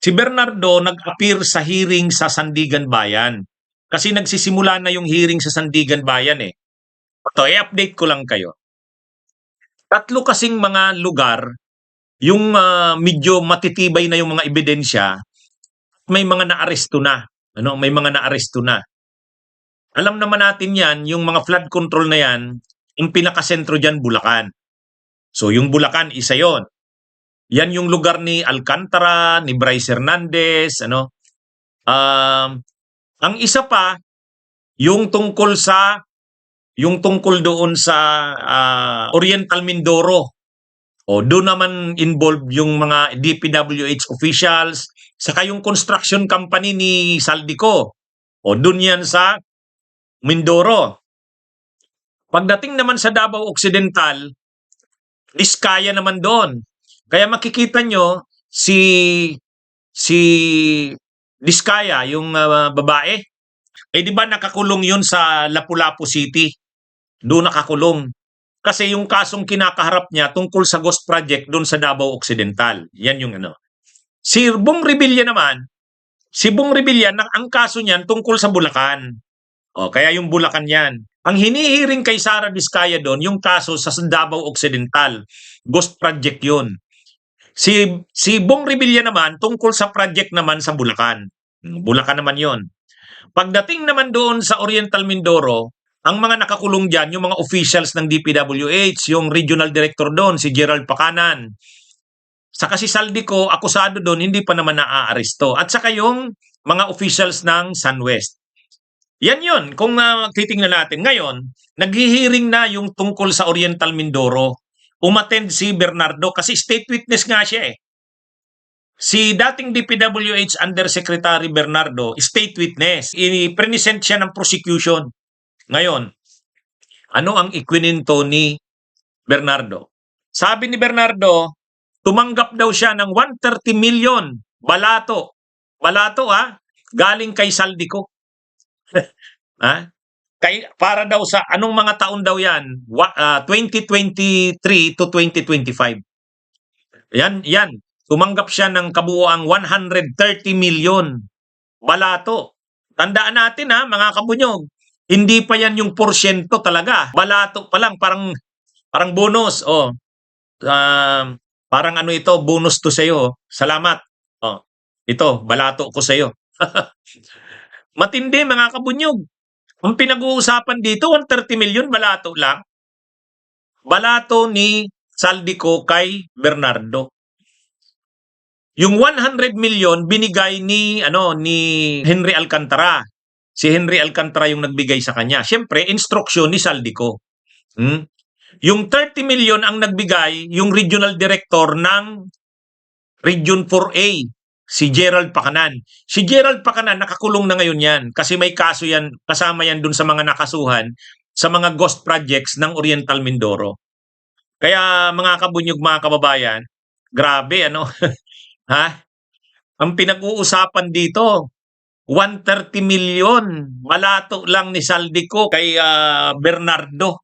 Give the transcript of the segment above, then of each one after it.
Si Bernardo nag-appear sa hearing sa Sandigan Bayan. Kasi nagsisimula na yung hearing sa Sandigan Bayan eh. Ito, i-update ko lang kayo. Tatlo kasing mga lugar, yung medyo matitibay na yung mga ebidensya, may mga naaresto na. May mga naaresto na. Alam naman natin yan, yung mga flood control na yan, yung pinakasentro dyan, Bulacan. So yung Bulacan, isa yon. Yan yung lugar ni Alcantara, ni Bryce Hernandez, ang isa pa, yung tungkol doon sa Oriental Mindoro. O doon naman involved yung mga DPWH officials, saka yung construction company ni Saldico. O doon yan sa Mindoro. Pagdating naman sa Davao Occidental, Diskaya naman doon. Kaya makikita nyo si Diskaya, yung babae, di ba nakakulong yun sa Lapu-Lapu City? Doon nakakulong. Kasi yung kasong kinakaharap niya tungkol sa Ghost Project doon sa Davao Occidental. Yan yung Si Bong Revilla naman, ang kaso niyan tungkol sa Bulacan. Kaya yung Bulacan yan. Ang hinihiring kay Sara Diskaya doon, yung kaso sa Davao Occidental. Ghost Project yun. Si Bong Revilla naman, tungkol sa project naman sa Bulacan. Bulacan naman yon. Pagdating naman doon sa Oriental Mindoro, ang mga nakakulong dyan, yung mga officials ng DPWH, yung regional director doon, si Gerald Pacanan. Saka si Saldico, akusado doon, hindi pa naman naaaresto. At saka yung mga officials ng SunWest. Yan yun, kung titingnan natin. Ngayon, naghihiring na yung tungkol sa Oriental Mindoro. Umattend si Bernardo kasi state witness nga siya eh. Si dating DPWH Undersecretary Bernardo, state witness. I-present siya ng prosecution. Ngayon, ano ang ikwinento ni Bernardo? Sabi ni Bernardo, tumanggap daw siya ng 130 million balato. Balato galing kay Saldico. Para daw sa anong mga taon daw yan? 2023 to 2025. Yan. Tumanggap siya ng kabuuang 130 million balato. Tandaan natin mga kabunyog, hindi pa yan yung porsyento talaga. Balato pa lang, parang bonus. Parang ito, bonus to sa'yo. Salamat. Ito, balato ko sa'yo. Matindi mga kabunyog. Ang pinag-uusapan dito, 130 million, balato lang. Balato ni Saldico kay Bernardo. Yung 100 million binigay ni Henry Alcantara. Si Henry Alcantara yung nagbigay sa kanya. Siyempre, instruksyon ni Saldico. Yung 30 million ang nagbigay yung regional director ng Region 4A. Si Gerald Pacanan. Si Gerald Pacanan, nakakulong na ngayon yan. Kasi may kaso yan, kasama yan dun sa mga nakasuhan sa mga ghost projects ng Oriental Mindoro. Kaya mga kabunyog, mga kababayan, grabe Ang pinag-uusapan dito, 130 million. Balato lang ni Saldico kay Bernardo.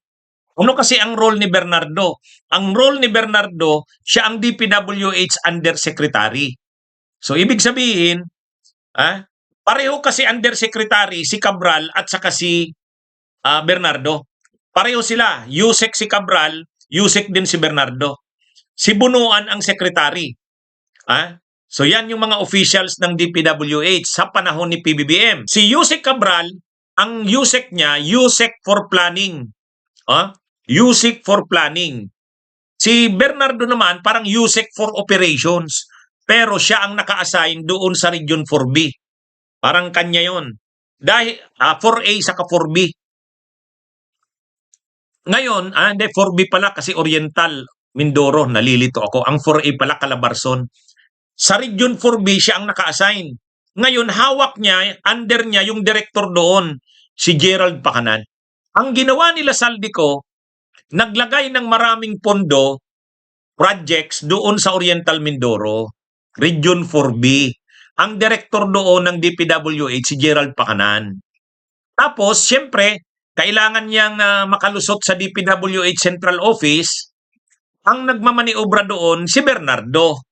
Ano kasi ang role ni Bernardo? Ang role ni Bernardo, siya ang DPWH Undersecretary. So, ibig sabihin, pareho kasi undersecretary si Cabral at saka si Bernardo. Pareho sila. Yusek si Cabral, Yusek din si Bernardo. Si Bunuan ang secretary. So, yan yung mga officials ng DPWH sa panahon ni PBBM. Si Yusek Cabral, ang Yusek niya, Yusek for Planning. Yusek for Planning. Si Bernardo naman, parang Yusek for Operations. Pero siya ang naka-assign doon sa Region 4B. Parang kanya yon. Dahil 4A saka 4B. Ngayon, 4B pala kasi Oriental Mindoro, nalilito ako. Ang 4A pala Calabarzon. Sa Region 4B siya ang naka-assign. Ngayon, hawak niya, under niya yung director doon, si Gerald Pacanan. Ang ginawa nila Saldico, naglagay ng maraming pondo, projects doon sa Oriental Mindoro. Region 4B. Ang director doon ng DPWH, si Gerald Pacanan. Tapos, siyempre, kailangan niyang makalusot sa DPWH Central Office. Ang nagmamaniobra doon, si Bernardo.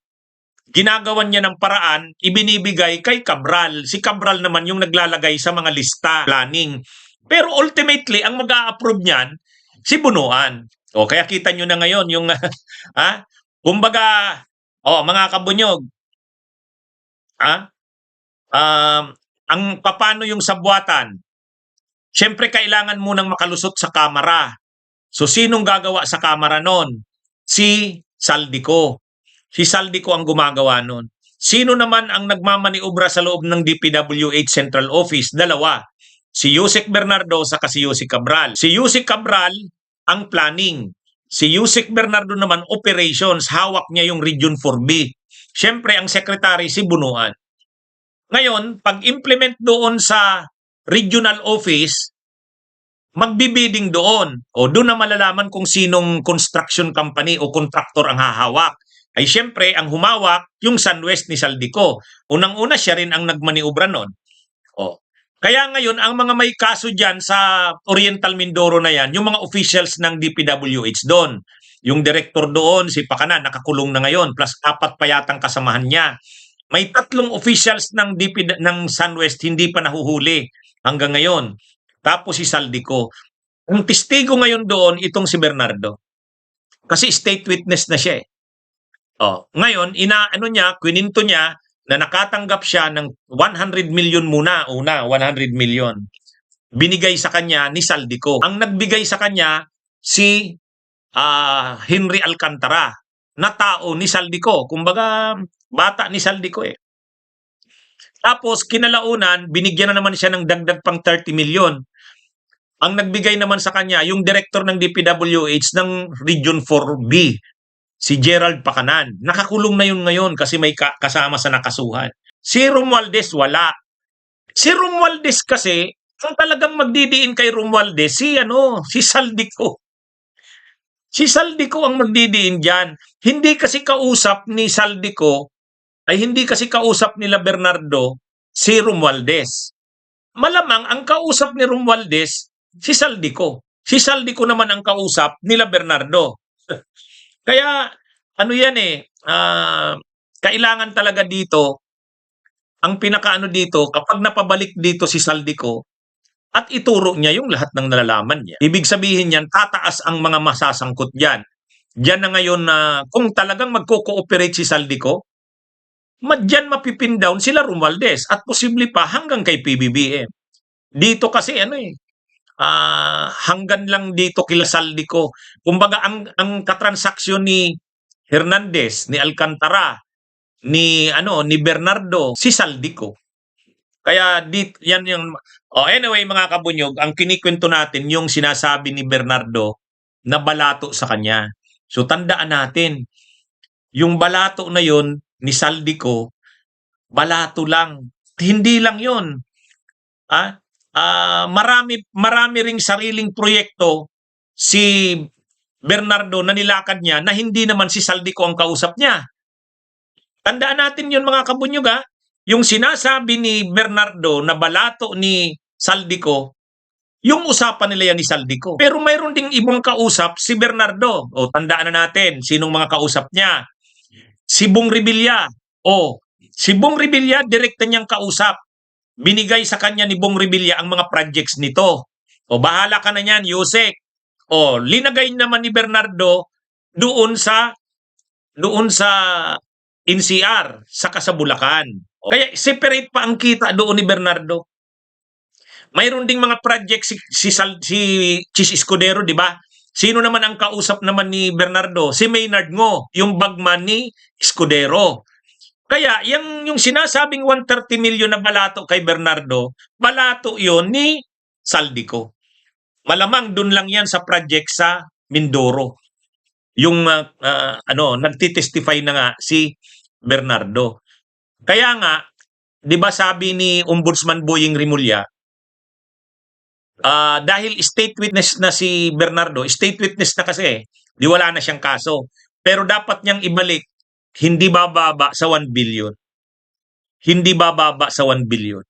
ginagawan niya ng paraan, ibinibigay kay Cabral. Si Cabral naman yung naglalagay sa mga lista, planning. Pero ultimately, ang mag-a-approve niyan, si Bunuan. O kaya kita nyo na ngayon yung, ha? Kumbaga, mga kabunyog, ha? Ang paano yung sabwatan? Siyempre, kailangan munang makalusot sa kamera. So, sinong gagawa sa kamera nun? Si Saldico. Si Saldico ang gumagawa nun. Sino naman ang nagmamaniobra sa loob ng DPWH Central Office? Dalawa. Si Yusek Bernardo sa si Yusek Cabral. Si Yusek Cabral ang planning. Si Yusek Bernardo naman operations. Hawak niya yung Region 4B. Siyempre, ang secretary si Bunuan. Ngayon, pag-implement doon sa regional office, magbibidding doon. O doon na malalaman kung sinong construction company o contractor ang hahawak. Ay siyempre, ang humawak, yung SunWest ni Saldico. Unang-una, siya rin ang nagmaniobra nun. Kaya ngayon, ang mga may kaso dyan sa Oriental Mindoro na yan, yung mga officials ng DPWH doon. Yung director doon, si Pakanan, nakakulong na ngayon, plus 4 pa yatang kasamahan niya. May 3 officials ng SunWest hindi pa nahuhuli hanggang ngayon. Tapos si Saldico. Ang testigo ngayon doon, itong si Bernardo. Kasi state witness na siya eh. Ngayon, kwininto niya na nakatanggap siya ng 100 million muna. Una, 100 million. Binigay sa kanya ni Saldico. Ang nagbigay sa kanya, si Henry Alcantara, na tao ni Saldico. Kumbaga, bata ni Saldico eh. Tapos, kinalaunan, binigyan na naman siya ng dagdag pang 30 million. Ang nagbigay naman sa kanya, yung director ng DPWH ng Region 4B, si Gerald Pakanan. Nakakulong na yun ngayon kasi may kasama sa nakasuhan. Si Romualdez, wala. Si Romualdez kasi, ang talagang magdidiin kay Romualdez, si Saldico. Si Saldico ang magdidiin dyan. Hindi kasi kausap ni Saldico, hindi kasi kausap nila Bernardo, si Romualdez. Malamang ang kausap ni Romualdez, si Saldico. Si Saldico naman ang kausap nila Bernardo. Kaya, kailangan talaga dito, ang pinakaano dito, kapag napabalik dito si Saldico, at ituro niya yung lahat ng nalalaman niya. Ibig sabihin niyan, tataas ang mga masasangkot diyan. Diyan na ngayon na kung talagang magko-cooperate si Saldico, diyan mapipin down sila Romualdez at posible pa hanggang kay PBBM. Dito kasi hanggang lang dito kila Saldico. Kumbaga ang katransaksyon ni Hernandez, ni Alcantara, ni Bernardo, si Saldico. Kaya yan yung anyway mga kabunyog, ang kinikwento natin yung sinasabi ni Bernardo na balato sa kanya. So tandaan natin, yung balato na yon ni Saldico, balato lang. Hindi lang yon. Marami ring sariling proyekto si Bernardo na nilakad niya na hindi naman si Saldico ang kausap niya. Tandaan natin yun mga kabunyog Yung sinasabi ni Bernardo na balato ni Saldico, yung usapan nila yan ni Saldico. Pero mayroon ding ibang kausap si Bernardo. Tandaan na natin sinong mga kausap niya. Si Bong Revilla. Si Bong Revilla, direkta niyang kausap. Binigay sa kanya ni Bong Revilla ang mga projects nito. Bahala ka na niyan, Yusek. Linagay naman ni Bernardo doon sa NCR, saka sa Bulacan. Kaya separate pa ang kita doon ni Bernardo. Mayroon ding mga project si Chis Escudero, di ba? Sino naman ang kausap naman ni Bernardo? Si Maynard Ngo, yung bagman ni Escudero. Kaya yung sinasabing 130 million na balato kay Bernardo, balato yon ni Saldico. Malamang doon lang yan sa project sa Mindoro. Yung nagtitestify na nga si Bernardo. Kaya nga, 'di ba sabi ni Ombudsman Boying Rimulya, dahil state witness na si Bernardo, state witness na kasi, di wala na siyang kaso. Pero dapat niyang ibalik, hindi bababa sa 1 billion. Hindi bababa sa 1 billion.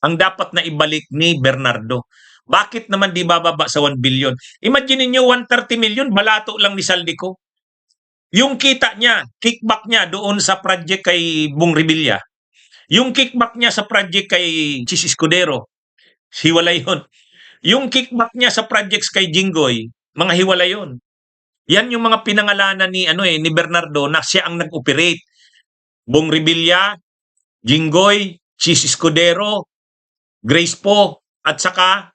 Ang dapat na ibalik ni Bernardo. Bakit naman di bababa sa 1 billion? Imagine niyo 130 million, balato lang ni Saldico. Yung kita niya, kickback niya doon sa project kay Bong Revilla, yung kickback niya sa project kay Chis Escudero, hiwalay yun. Yung kickback niya sa projects kay Jinggoy, mga hiwalay yun. Yan yung mga pinangalanan ni Bernardo na siya ang nag-operate. Bong Revilla, Jinggoy, Chis Escudero, Grace Po, at saka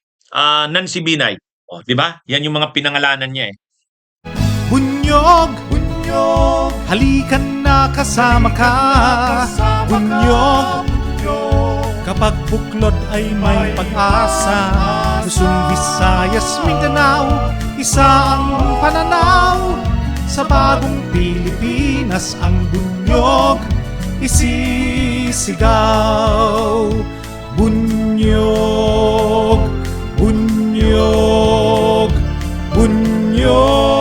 Nancy Binay. O, di ba? Yan yung mga pinangalanan niya eh. Bunyog, bunyog, halikan na kasama ka. Bunyog, kapag buklod ay may pag-asa. Luzon, Visayas, Mindanao, isa ang pananaw. Sa bagong Pilipinas ang bunyog isisigaw. Bunyog, bunyog, bunyog.